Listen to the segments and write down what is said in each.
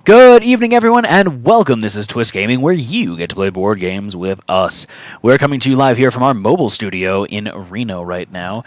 Good evening, everyone, and welcome. This is Twist Gaming, where you get to play board games with us. We're coming to you live here from our mobile studio in Reno right now,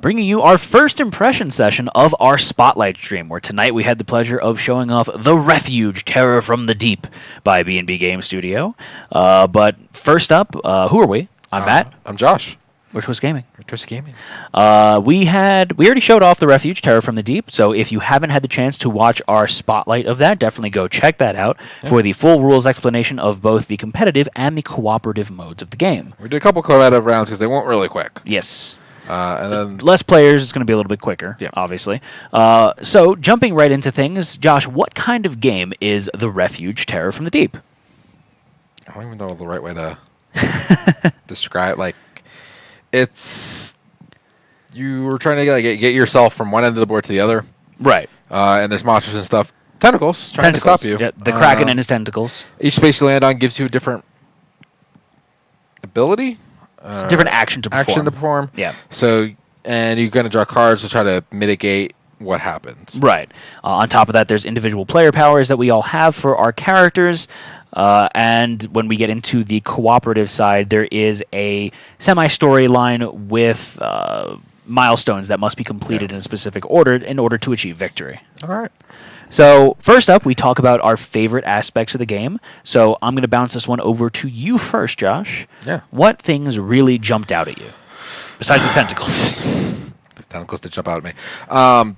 bringing you our first impression session of our Spotlight stream, where tonight we had the pleasure of showing off The Refuge, Terror from the Deep by B&B Game Studio. But first up, who are we? I'm Matt. I'm Josh. We're Twist Gaming. We already showed off The Refuge, Terror from the Deep, so if you haven't had the chance to watch our spotlight of that, definitely go check that out for the full rules explanation of both the competitive and the cooperative modes of the game. We did a couple cooperative rounds because they weren't really quick. Yes. And then less players, it's going to be a little bit quicker, obviously. So jumping right into things, Josh, what kind of game is The Refuge, Terror from the Deep? I don't even know the right way to describe. It's you were trying to get yourself from one end of the board to the other, right? And there's monsters and stuff, tentacles trying to stop you. Yeah, the Kraken and his tentacles. Each space you land on gives you a different ability, different action to perform. Yeah. So, and you're going to draw cards to try to mitigate what happens. Right. On top of that, there's individual player powers that we all have for our characters. And when we get into the cooperative side, there is a semi-storyline with milestones that must be completed in a specific order in order to achieve victory. All right. So first up, we talk about our favorite aspects of the game. So I'm going to bounce this one over to you first, Josh. Yeah. What things really jumped out at you, besides the tentacles? The tentacles did jump out at me.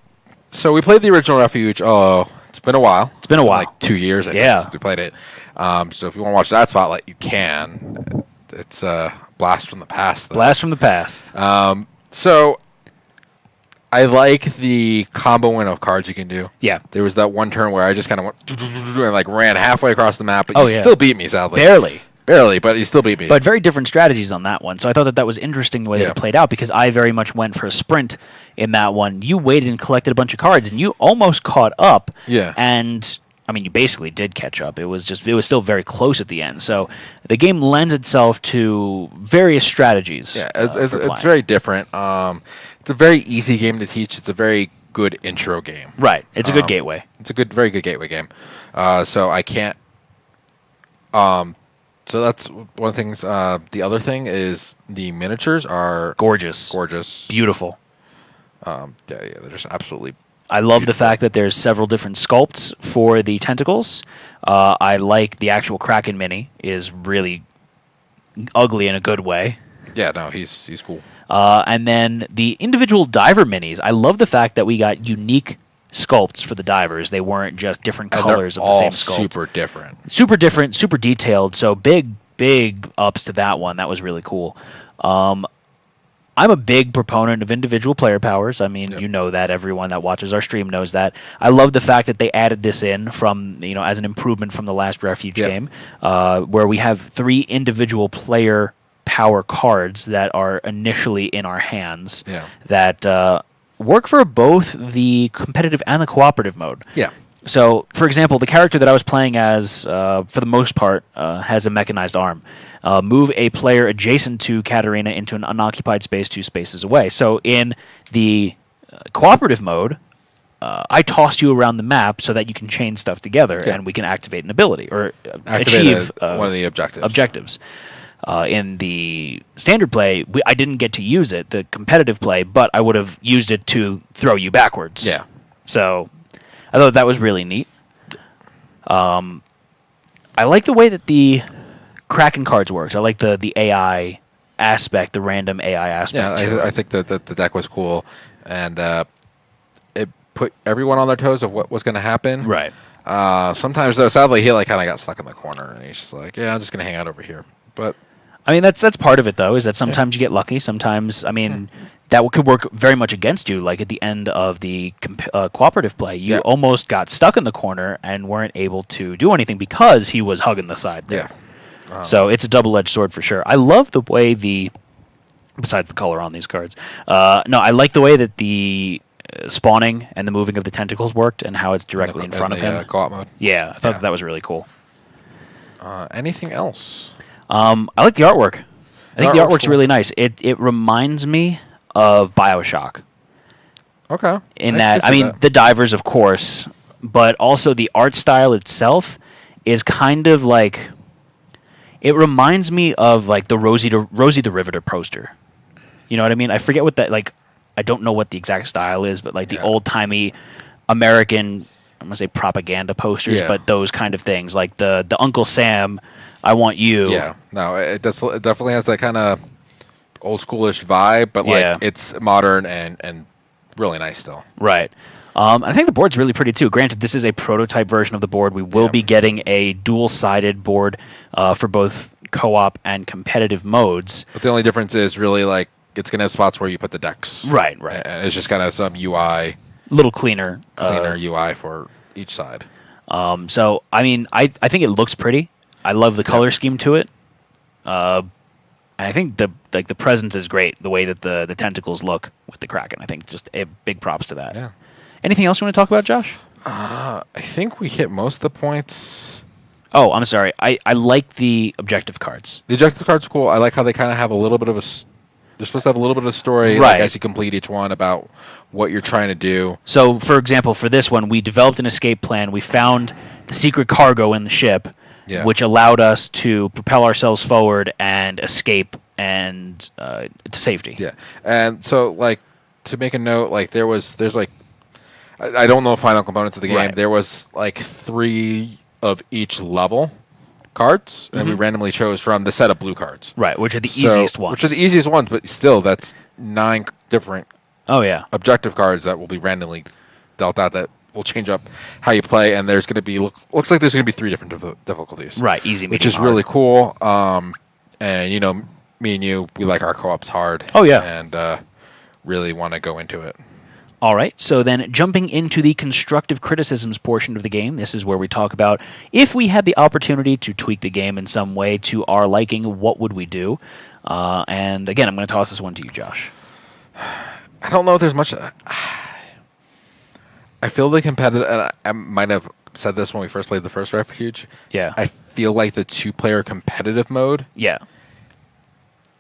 So we played the original Refuge. Oh, it's been a while. It's been a while. Like 2 years, I guess, since we played it. So if you want to watch that spotlight, you can. It's a blast from the past, though. Blast from the past. So I like the comboing of cards you can do. Yeah. There was that one turn where I just kind of went and ran halfway across the map, but you still beat me, sadly. Barely, but you still beat me. But very different strategies on that one. So I thought that was interesting the way that it played out, because I very much went for a sprint in that one. You waited and collected a bunch of cards, and you almost caught up. Yeah. And I mean, you basically did catch up. It was still very close at the end. So the game lends itself to various strategies. Yeah, it's very different. It's a very easy game to teach. It's a very good intro game. Right. It's a good gateway. It's a very good gateway game. So I can't. So that's one of the things. The other thing is the miniatures are gorgeous, beautiful. They're just absolutely. I love the fact that there's several different sculpts for the tentacles. I like the actual Kraken mini is really ugly in a good way. Yeah, no, he's cool. And then the individual diver minis. I love the fact that we got unique sculpts for the divers. They weren't just different colors of the same sculpt. Super different, super detailed. So big ups to that one. That was really cool. I'm a big proponent of individual player powers. I mean, you know that. Everyone that watches our stream knows that. I love the fact that they added this in from, as an improvement from the last Refuge game, where we have 3 individual player power cards that are initially in our hands that work for both the competitive and the cooperative mode. Yeah. So, for example, the character that I was playing as, for the most part, has a mechanized arm. Move a player adjacent to Katarina into an unoccupied space 2 spaces away. So, in the cooperative mode, I tossed you around the map so that you can chain stuff together and we can activate an ability or achieve one of the objectives. In the standard play, I didn't get to use it, the competitive play, but I would have used it to throw you backwards. Yeah. So I thought that was really neat. I like the way that the Kraken cards works. I like the AI aspect, the random AI aspect. Yeah, I think that the deck was cool, and it put everyone on their toes of what was going to happen. Right. Sometimes, though, sadly, he kind of got stuck in the corner, and he's just like, "Yeah, I'm just going to hang out over here." But I mean, that's part of it, though, is that sometimes you get lucky. Sometimes, I mean, that could work very much against you. Like at the end of the cooperative play, you almost got stuck in the corner and weren't able to do anything because he was hugging the side there. Yeah. So it's a double-edged sword for sure. I love the way besides the color on these cards, I like the way that the spawning and the moving of the tentacles worked and how it's directly in front of him. Co-op mode. Yeah, I thought that was really cool. Anything else? I like the artwork. I think the artwork's really nice. It reminds me of BioShock. Okay. In that, I mean, the divers, of course, but also the art style itself is kind of like, it reminds me of like the Rosie the Riveter poster. You know what I mean? I forget what that, like, I don't know what the exact style is, but like the old-timey American, I'm going to say propaganda posters, but those kind of things, like the Uncle Sam, I want you. Yeah, no, it definitely has that kind of old schoolish vibe, but like it's modern and really nice still. Right. I think the board's really pretty too. Granted, this is a prototype version of the board. We will be getting a dual-sided board for both co-op and competitive modes. But the only difference is really like it's going to have spots where you put the decks. Right. And it's just kind of some UI. Little cleaner UI for each side. So, I mean, I think it looks pretty. I love the color scheme to it. And I think the presence is great. The way that the tentacles look with the Kraken. I think just a big props to that. Yeah. Anything else you want to talk about, Josh? I think we hit most of the points. Oh, I'm sorry. I like the objective cards. The objective cards are cool. I like how they kind of have a little bit of a... They're supposed to have a little bit of story, like, as you complete each one, about what you're trying to do. So, for example, for this one, we developed an escape plan. We found the secret cargo in the ship, which allowed us to propel ourselves forward and escape and to safety. Yeah, and so, like, to make a note, like, there's, like, I don't know final components of the game. Right. There was, like, 3 of each level cards, and we randomly chose from the set of blue cards. Right, which are the easiest ones. Which are the easiest ones, but still, that's 9 different objective cards that will be randomly dealt out that will change up how you play, and there's going to be, looks like there's going to be 3 different difficulties. Right, easy, medium, which is hard. really cool. And, you know, me and you, we like our co-ops hard. Oh, yeah. And really want to go into it. All right, so then jumping into the constructive criticisms portion of the game, this is where we talk about if we had the opportunity to tweak the game in some way to our liking, what would we do? And again, I'm going to toss this one to you, Josh. I don't know if there's much... I feel the competitive... And I might have said this when we first played the first Refuge. Yeah. I feel like the 2-player competitive mode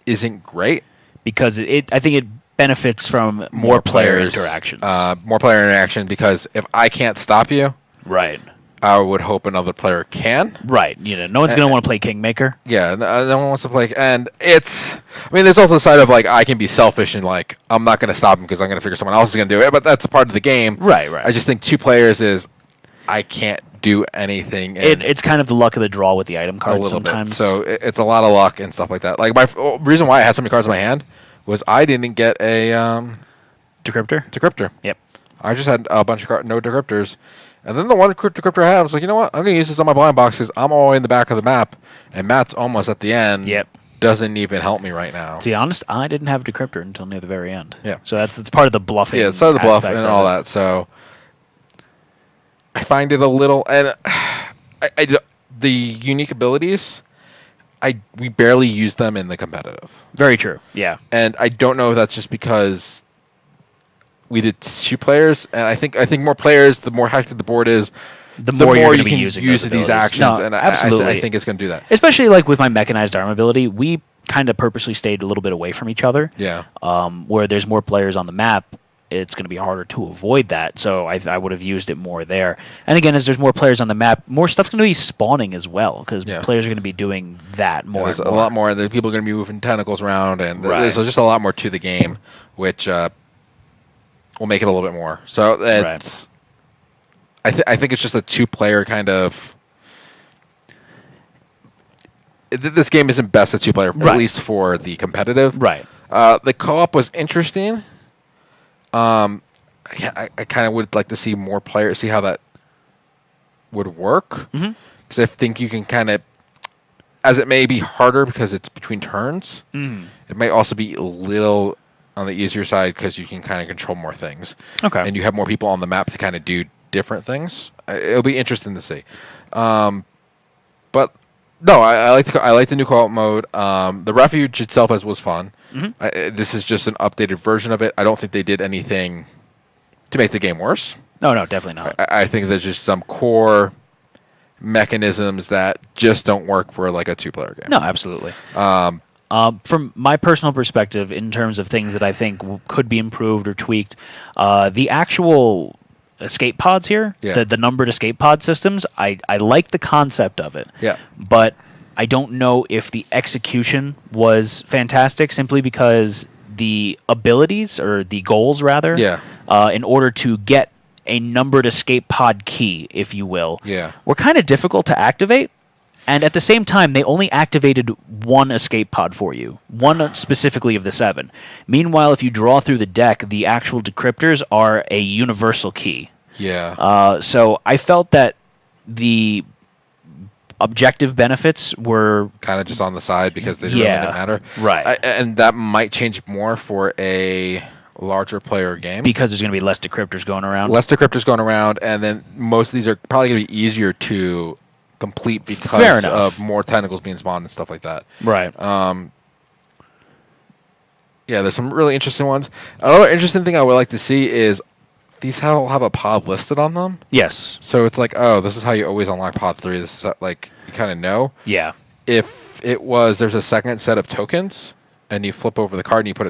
isn't great. Because I think it benefits from more player interactions. More player interaction, because if I can't stop you, right, I would hope another player can. Right. You know, no one's going to want to play Kingmaker. Yeah, no one wants to play. And it's... I mean, there's also the side of, like, I can be selfish and, like, I'm not going to stop him because I'm going to figure someone else is going to do it. But that's a part of the game. Right. I just think 2 players is... I can't do anything. It's kind of the luck of the draw with the item cards sometimes. Bit. So it's a lot of luck and stuff like that. Like, my reason why I had so many cards in my hand was I didn't get a... Decryptor. Yep. I just had a bunch of no decryptors. And then the one decryptor I had, I was like, you know what? I'm going to use this on my blind box because I'm all the way in the back of the map, and Matt's almost at the end. Yep. Doesn't even help me right now. To be honest, I didn't have a decryptor until near the very end. Yeah. So that's part of the bluffing. Yeah, it's part of the bluff and all that. So I find it a little... And the unique abilities... we barely use them in the competitive. Very true. Yeah. And I don't know if that's just because we did 2 players, and I think more players, the more hectic the board is, the more you can use these actions. No, and absolutely. I think it's going to do that. Especially like with my mechanized arm ability, we kind of purposely stayed a little bit away from each other. Yeah. Where there's more players on the map, it's going to be harder to avoid that. So I would have used it more there. And again, as there's more players on the map, more stuff's going to be spawning as well, because players are going to be doing that more. There's a lot more. There's people are going to be moving tentacles around, and there's just a lot more to the game, which will make it a little bit more. So it's, I think it's just a 2-player kind of... This game isn't best at 2-player, at least for the competitive. Right. The co-op was interesting. I kind of would like to see more players, see how that would work. Because I think you can kind of, as it may be harder because it's between turns, it may also be a little on the easier side because you can kind of control more things. Okay. And you have more people on the map to kind of do different things. It'll be interesting to see. But no, I like the new co-op mode. The Refuge itself was fun. This is just an updated version of it. I don't think they did anything to make the game worse. No, definitely not. I think there's just some core mechanisms that just don't work for like a 2-player game. No, absolutely. From my personal perspective, in terms of things that I think could be improved or tweaked, the actual escape pods here, the numbered escape pod systems. I like the concept of it. Yeah. But I don't know if the execution was fantastic simply because the abilities, or the goals rather, in order to get a numbered escape pod key, if you will, were kind of difficult to activate. And at the same time, they only activated one escape pod for you, one specifically of the 7. Meanwhile, if you draw through the deck, the actual decryptors are a universal key. Yeah. So I felt that the objective benefits were kind of just on the side because they really didn't matter. Right. And that might change more for a larger player game. Because there's going to be less decryptors going around. Less decryptors going around, and then most of these are probably going to be easier to complete because of more tentacles being spawned and stuff like that. Right. Yeah, there's some really interesting ones. Another interesting thing I would like to see is these have a pod listed on them. Yes. So it's like, oh, this is how you always unlock pod 3. This is like, you kind of know. Yeah. If it was, there's a second set of tokens, and you flip over the card and you put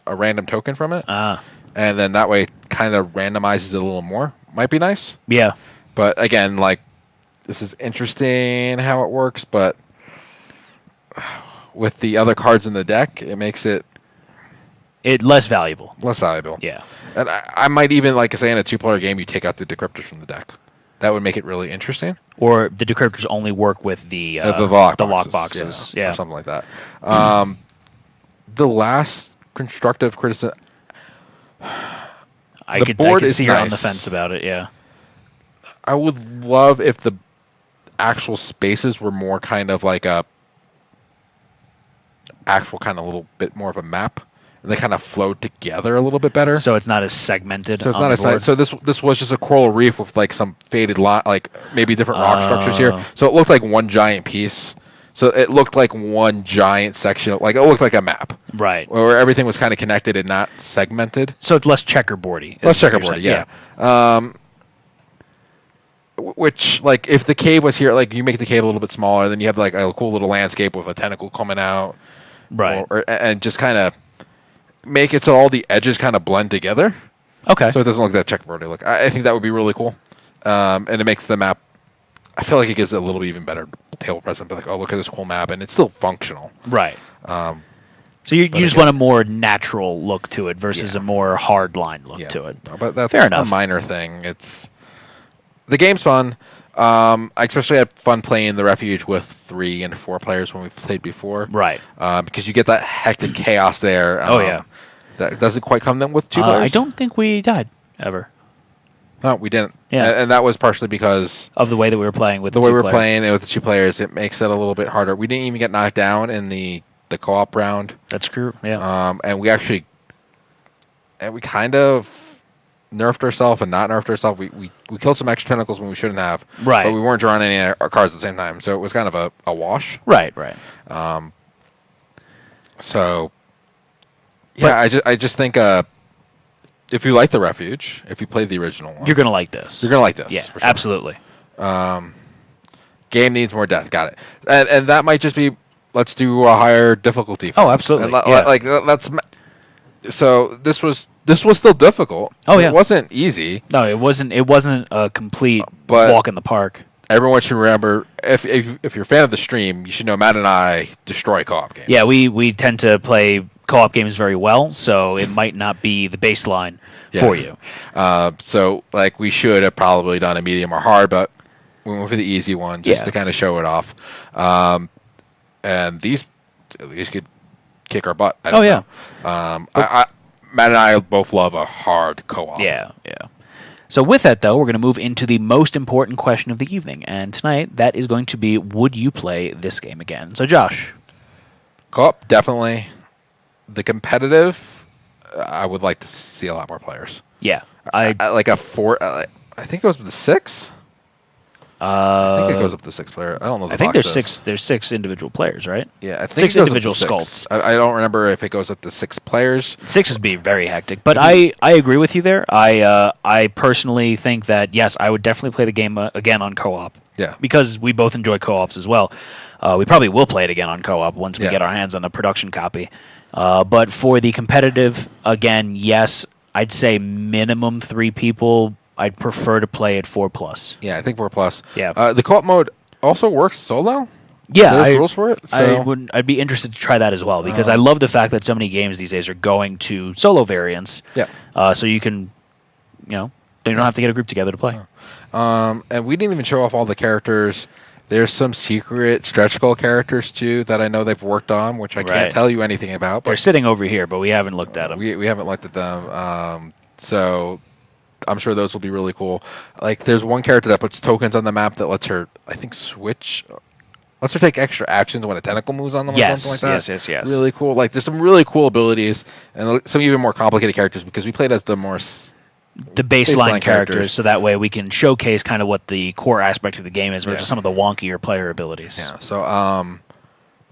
a random token from it. And then that way kind of randomizes it a little more. Might be nice. Yeah. But again, like, this is interesting how it works, but with the other cards in the deck, it makes it less valuable. Less valuable. Yeah. And I might even, like I say, in a 2-player game, you take out the decryptors from the deck. That would make it really interesting. Or the decryptors only work with the lock boxes. Yeah. Or something like that. The last constructive criticism. I could see you're on the fence about it, yeah. I would love if the actual spaces were more kind of like a actual kind of little bit more of a map. And they kind of flowed together a little bit better. So it's not as segmented. So it's not as board. So this was just a coral reef with like some faded like maybe different rock structures here. So it looked like one giant piece. So it looked like one giant section. Like it looked like a map. Right. Where everything was kind of connected and not segmented. So it's less checkerboardy. Less checkerboardy, yeah. Which, like, if the cave was here, like, you make the cave a little bit smaller, then you have, like, a cool little landscape with a tentacle coming out. Right. And just kind of make it so all the edges kind of blend together. Okay. So it doesn't look that checkerboardy look. I think that would be really cool. And it makes the map, I feel like it gives it a little bit even better table presence. Be like, oh, look at this cool map. And it's still functional. Right. So you just want a more natural look to it versus a more hard line look to it. No, but that's fair enough. A minor thing. The game's fun. I especially had fun playing the Refuge with 3 and 4 players when we played before. Right. Because you get that hectic chaos there. That doesn't quite come then with 2 players. I don't think we died ever. No, we didn't. Yeah. And that was partially because of the way that we were playing with the way we were playing it with the 2 players. It makes it a little bit harder. We didn't even get knocked down in the co-op round. That's true. Yeah. And we kind of nerfed ourselves and not nerfed ourselves. We killed some extra tentacles when we shouldn't have. Right. But we weren't drawing any of our cards at the same time. So it was kind of a wash. Right. So, yeah, I just think if you like the Refuge, if you played the original one, you're going to like this. You're going to like this. Yeah, for sure. absolutely. Game needs more depth. Got it. And that might just be, let's do a higher difficulty. Oh, absolutely. So this was still difficult. Oh, yeah. It wasn't easy. No, it wasn't a complete walk in the park. Everyone should remember, if you're a fan of the stream, you should know Matt and I destroy co-op games. Yeah, we tend to play co-op games very well, so it might not be the baseline for you. So, like, we should have probably done a medium or hard, but we went for the easy one just to kind of show it off. And these could kick our butt. I don't know. Matt and I both love a hard co-op. Yeah. So with that, though, we're going to move into the most important question of the evening. And tonight, that is going to be, would you play this game again? So, Josh. Co-op, definitely. The competitive, I would like to see a lot more players. Yeah. I like a 4, I think it was the 6. I think it goes up to 6 player. I don't know. I think there's 6 individual players, right? Yeah, I think 6 individual sculpts. I don't remember if it goes up to 6 players. 6 would be very hectic, but I agree with you there. I personally think that yes, I would definitely play the game again on co-op. Yeah, because we both enjoy co-ops as well. We probably will play it again on co-op once we get our hands on a production copy. But for the competitive, again, yes, I'd say minimum 3 people. I'd prefer to play at 4+. Yeah, I think 4+. Yeah. The co-op mode also works solo. Yeah, there's rules for it. So. I'd be interested to try that as well because I love the fact that so many games these days are going to solo variants. Yeah. So you can, you don't have to get a group together to play. And we didn't even show off all the characters. There's some secret stretch goal characters too that I know they've worked on, which I can't tell you anything about. But they're sitting over here, but we haven't looked at them. We haven't looked at them. So I'm sure those will be really cool. Like there's one character that puts tokens on the map that lets her, I think, lets her take extra actions when a tentacle moves on them or something like that. Yes. Really cool. Like there's some really cool abilities and some even more complicated characters because we played as the baseline characters, so that way we can showcase kind of what the core aspect of the game is versus some of the wonkier player abilities. Yeah, so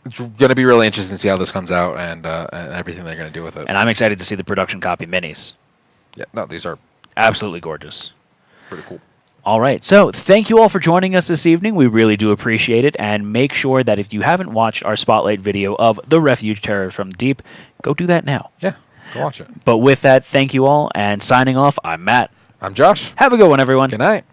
it's going to be really interesting to see how this comes out and everything they're going to do with it. And I'm excited to see the production copy minis. Yeah, no, these are absolutely gorgeous. Pretty cool. All right, so thank you all for joining us this evening. We really do appreciate it, and make sure that if you haven't watched our spotlight video of The Refuge Terror from Deep, go do that now. Yeah. Go watch it. But with that, thank you all, and signing off, I'm Matt. I'm Josh. Have a good one, everyone. Good night.